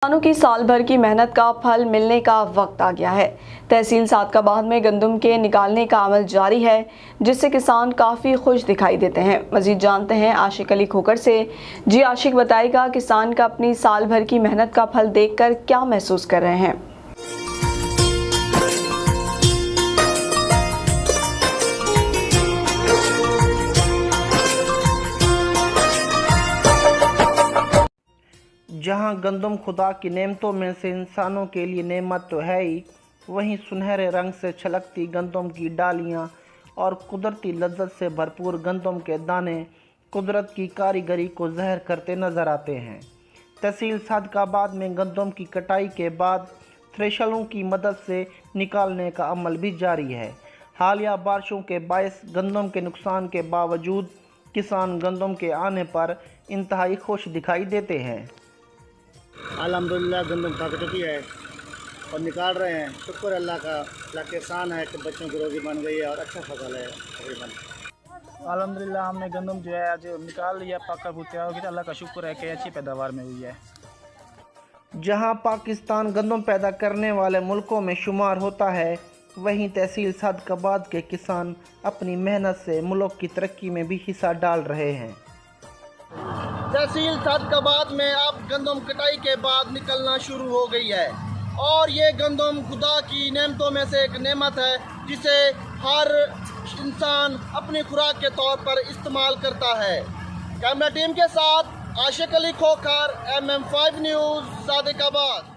किसानों की साल भर की मेहनत का फल मिलने का वक्त आ गया है। तहसील सादकाबाद में गंदम के निकालने का अमल जारी है, जिससे किसान काफ़ी खुश दिखाई देते हैं। मजीद जानते हैं आशिक अली खोखर से। जी आशिक, बताएगा किसान का अपनी साल भर की मेहनत का फल देखकर क्या महसूस कर रहे हैं। जहां गंदम खुदा की नेमतों में से इंसानों के लिए नेमत तो है ही, वहीं सुनहरे रंग से छलकती गंदम की डालियां और कुदरती लज्जत से भरपूर गंदम के दाने कुदरत की कारीगरी को ज़हर करते नज़र आते हैं। तहसील सादकाबाद में गंदम की कटाई के बाद थ्रेशरों की मदद से निकालने का अमल भी जारी है। हालिया बारिशों के बायस गंदम के नुकसान के बावजूद किसान गंदम के आने पर इंतहाई खुश दिखाई देते हैं। अल्हम्दुलिल्लाह गंदम पक चुकी है और निकाल रहे हैं। शुक्र अल्लाह का, अल्लाह के एहसान है कि बच्चों की रोज़ी बन गई है और अच्छा फसल है तकरीबन। अल्हम्दुलिल्लाह हमने गंदम जो है आज निकाल लिया, पक्का भुतिया हो गया। अल्लाह का शुक्र है कि अच्छी पैदावार में हुई है। जहां पाकिस्तान गंदम पैदा करने वाले मुल्कों में शुमार होता है, वहीं तहसील सादकाबाद के किसान अपनी मेहनत से मुल्क की तरक्की में भी हिस्सा डाल रहे हैं। तहसील सादकाबाद में अब गंदम कटाई के बाद निकलना शुरू हो गई है और ये गंदम खुदा की नेमतों में से एक नेमत है, जिसे हर इंसान अपनी खुराक के तौर पर इस्तेमाल करता है। कैमरा टीम के साथ आशिक अली खोखर, MM5 न्यूज़, सादकाबाद।